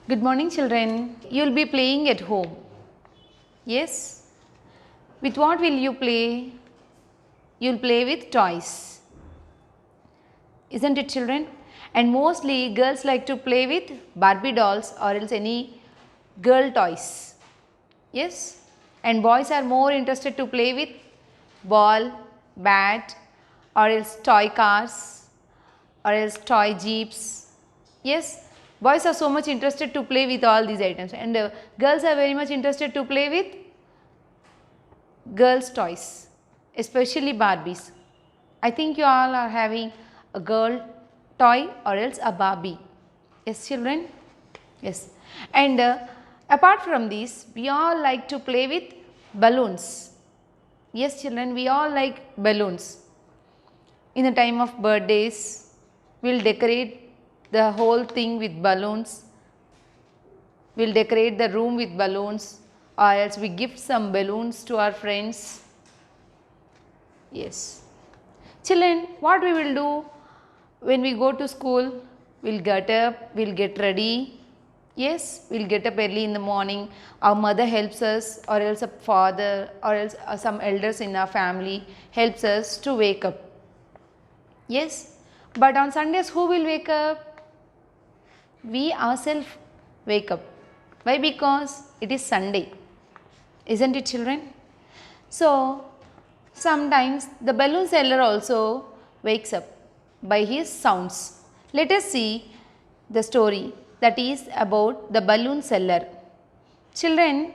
Good morning children. You will be playing at home. Yes? With what will you play? You will play with toys. Isn't it children? And mostly girls like to play with Barbie dolls or else any girl toys. Yes? And boys are more interested to play with ball, bat or else toy cars or else toy jeeps. Yes? Boys are so much interested to play with all these items and girls are very much interested to play with girls toys, especially Barbies. I think you all are having a girl toy or else a Barbie. Yes children? Yes. And apart from this, we all like to play with balloons. Yes children, we all like balloons. In the time of birthdays, we will decorate the whole thing with balloons. We will decorate the room with balloons or else we gift some balloons to our friends. Yes. Children, what we will do when we go to school? We will get up, we will get ready. Yes, we will get up early in the morning. Our mother helps us or else a father or else some elders in our family helps us to wake up. Yes, but on Sundays who will wake up? We ourselves wake up. Why? Because it is Sunday. Isn't it children? So, sometimes the balloon seller also wakes up by his sounds. Let us see the story that is about the balloon seller. Children,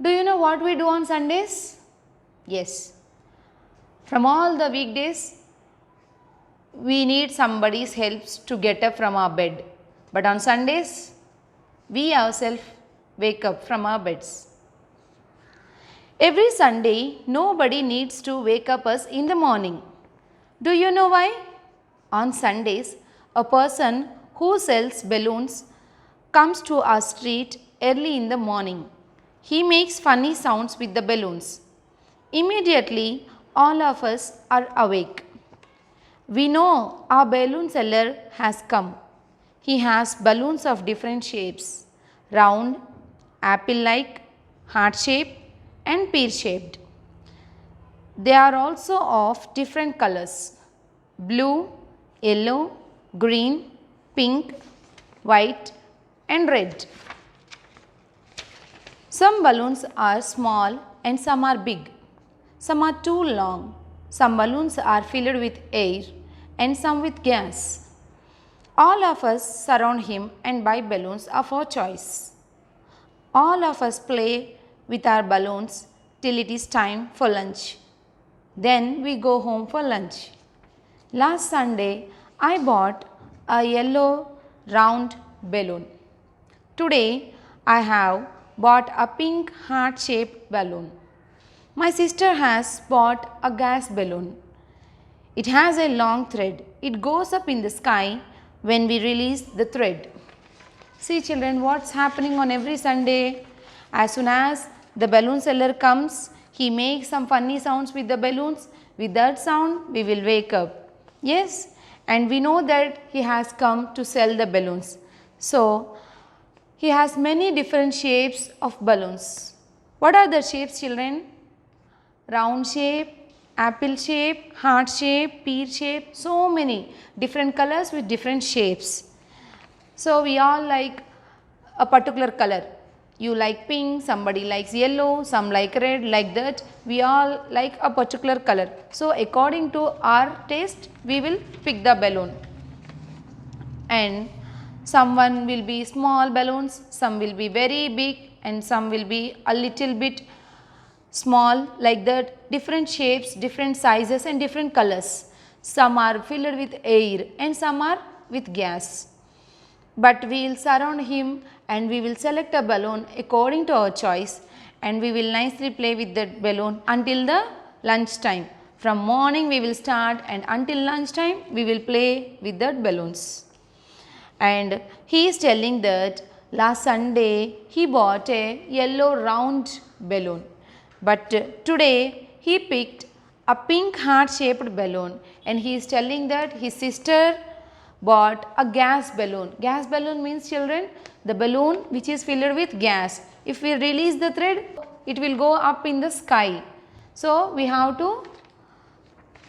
do you know what we do on Sundays? Yes. From all the weekdays, we need somebody's help to get up from our bed. But on Sundays, we ourselves wake up from our beds. Every Sunday, nobody needs to wake up us in the morning. Do you know why? On Sundays, a person who sells balloons comes to our street early in the morning. He makes funny sounds with the balloons. Immediately, all of us are awake. We know our balloon seller has come. He has balloons of different shapes, round, apple-like, heart-shaped and pear-shaped. They are also of different colors, blue, yellow, green, pink, white and red. Some balloons are small and some are big. Some are too long. Some balloons are filled with air and some with gas. All of us surround him and buy balloons of our choice. All of us play with our balloons till it is time for lunch. Then we go home for lunch. Last Sunday, I bought a yellow round balloon. Today, I have bought a pink heart-shaped balloon. My sister has bought a gas balloon. It has a long thread. It goes up in the sky when we release the thread. See children, what's happening on every Sunday? As soon as the balloon seller comes, he makes some funny sounds with the balloons. With that sound, we will wake up. Yes, and we know that he has come to sell the balloons. So, he has many different shapes of balloons. What are the shapes children? Round shape, apple shape, heart shape, pear shape, so many different colors with different shapes. So, we all like a particular color. You like pink, somebody likes yellow, some like red, like that. We all like a particular color. So, according to our taste, we will pick the balloon. And someone will be small balloons, some will be very big and some will be a little bit small, like that, different shapes, different sizes and different colors. Some are filled with air and some are with gas. But we will surround him and we will select a balloon according to our choice and we will nicely play with that balloon until the lunch time. From morning we will start and until lunch time we will play with that balloons. And he is telling that last Sunday he bought a yellow round balloon. But today he picked a pink heart shaped balloon and he is telling that his sister bought a gas balloon. Gas balloon means children The balloon which is filled with gas. If we release the thread, it will go up in the sky. So we have to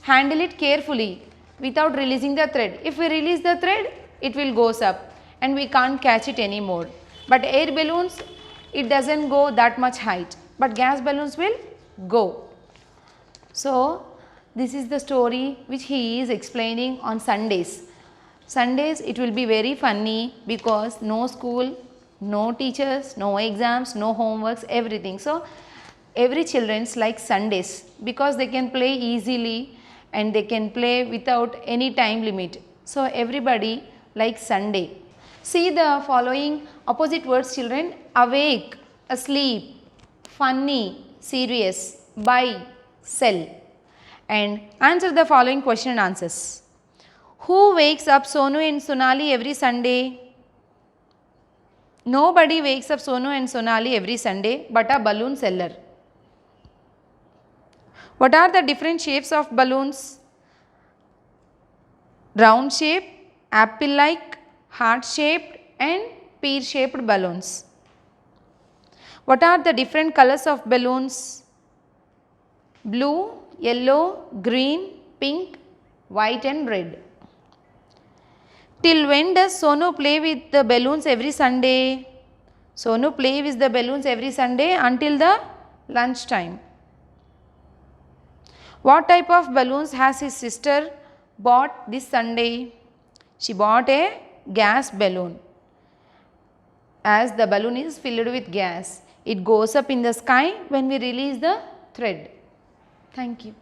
handle it carefully without releasing the thread. If we release the thread, it will goes up and we can't catch it anymore. But air balloons, it doesn't go that much height, but gas balloons will go. So this is the story which he is explaining on Sundays. Sundays it will be very funny because no school, no teachers, no exams, no homeworks, everything. So every children's like Sundays because they can play easily and they can play without any time limit. So everybody likes Sunday. See the following opposite words children: awake, asleep, funny, serious, buy, sell. And answer the following question and answers. Who wakes up Sonu and Sonali every Sunday? Nobody wakes up Sonu and Sonali every Sunday but a balloon seller. What are the different shapes of balloons? Round shape, apple like, heart shaped and pear shaped balloons. What are the different colors of balloons? Blue, yellow, green, pink, white and red. Till when does Sonu play with the balloons every Sunday? Sonu play with the balloons every Sunday until the lunch time. What type of balloons has his sister bought this Sunday? She bought a gas balloon. As the balloon is filled with gas, it goes up in the sky when we release the thread. Thank you.